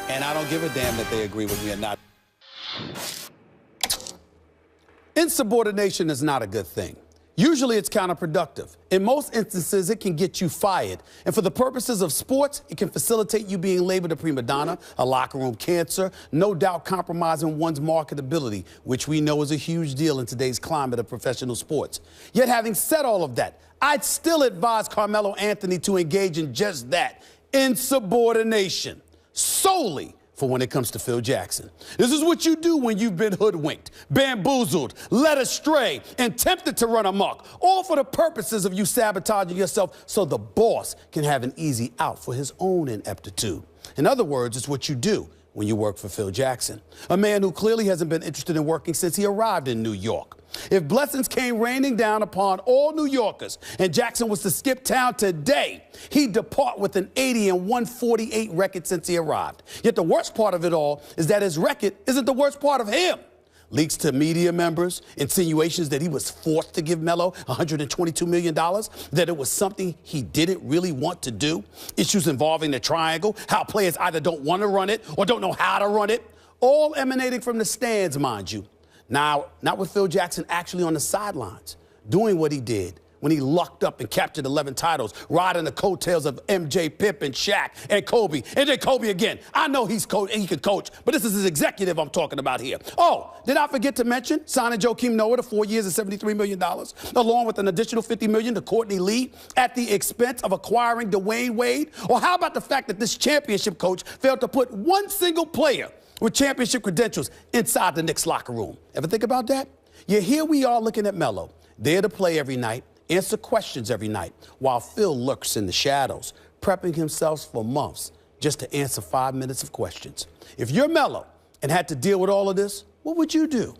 And I don't give a damn that they agree with me or not. Insubordination is not a good thing. Usually it's counterproductive. In most instances, it can get you fired. And for the purposes of sports, it can facilitate you being labeled a prima donna, a locker room cancer, no doubt compromising one's marketability, which we know is a huge deal in today's climate of professional sports. Yet having said all of that, I'd still advise Carmelo Anthony to engage in just that, insubordination, solely for when it comes to Phil Jackson. This is what you do when you've been hoodwinked, bamboozled, led astray, and tempted to run amok, all for the purposes of you sabotaging yourself so the boss can have an easy out for his own ineptitude. In other words, it's what you do when you work for Phil Jackson, a man who clearly hasn't been interested in working since he arrived in New York. If blessings came raining down upon all New Yorkers and Jackson was to skip town today, he'd depart with an 80-148 record since he arrived. Yet the worst part of it all is that his record isn't the worst part of him. Leaks to media members, insinuations that he was forced to give Melo $122 million, that it was something he didn't really want to do, issues involving the triangle, how players either don't want to run it or don't know how to run it, all emanating from the stands, mind you. Now, not with Phil Jackson actually on the sidelines, doing what he did when he lucked up and captured 11 titles, riding the coattails of MJ, Pip, and Shaq, and Kobe. And then Kobe again. I know he could coach, but this is his executive I'm talking about here. Oh, did I forget to mention signing Joakim Noah to 4 years and $73 million, along with an additional $50 million to Courtney Lee at the expense of acquiring Dwayne Wade? Or how about the fact that this championship coach failed to put one single player with championship credentials inside the Knicks locker room? Ever think about that? Yeah, here we are looking at Melo, there to play every night, answer questions every night, while Phil lurks in the shadows, prepping himself for months just to answer 5 minutes of questions. If you're Melo and had to deal with all of this, what would you do?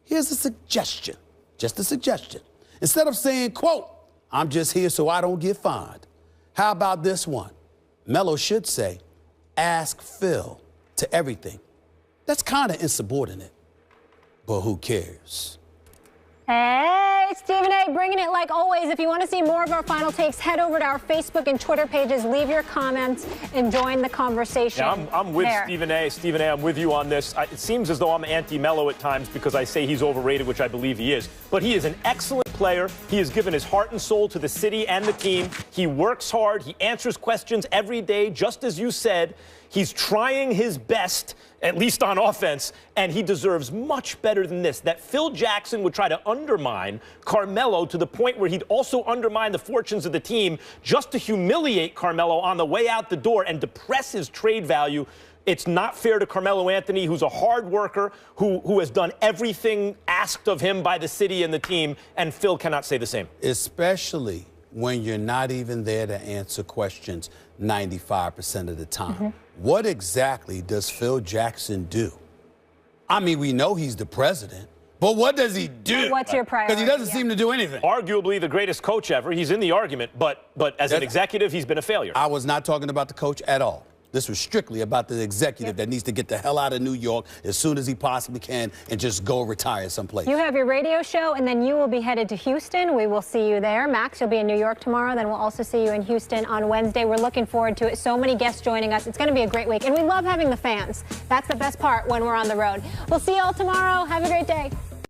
Here's a suggestion, just a suggestion. Instead of saying, quote, "I'm just here so I don't get fined," how about this one? Melo should say, "Ask Phil to everything." That's kind of insubordinate, but who cares? Hey, Stephen A. bringing it like always. If you want to see more of our final takes, head over to our Facebook and Twitter pages, leave your comments, and join the conversation. Yeah, I'm with Stephen A. Stephen A., I'm with you on this. It seems as though I'm anti-Melo at times because I say he's overrated, which I believe he is. But he is an excellent player. He has given his heart and soul to the city and the team. He works hard. He answers questions every day, just as you said. He's trying his best, at least on offense, and he deserves much better than this. That Phil Jackson would try to undermine Carmelo to the point where he'd also undermine the fortunes of the team just to humiliate Carmelo on the way out the door and depress his trade value. It's not fair to Carmelo Anthony, who's a hard worker, who has done everything asked of him by the city and the team, and Phil cannot say the same. Especially when you're not even there to answer questions 95% of the time. Mm-hmm. What exactly does Phil Jackson do? I mean, we know he's the president, but what does he do? What's your priority? Because he doesn't seem to do anything. Arguably the greatest coach ever. He's in the argument, but as an executive, he's been a failure. I was not talking about the coach at all. This was strictly about the executive that needs to get the hell out of New York as soon as he possibly can and just go retire someplace. You have your radio show, and then you will be headed to Houston. We will see you there. Max, you'll be in New York tomorrow. Then we'll also see you in Houston on Wednesday. We're looking forward to it. So many guests joining us. It's going to be a great week. And we love having the fans. That's the best part when we're on the road. We'll see you all tomorrow. Have a great day.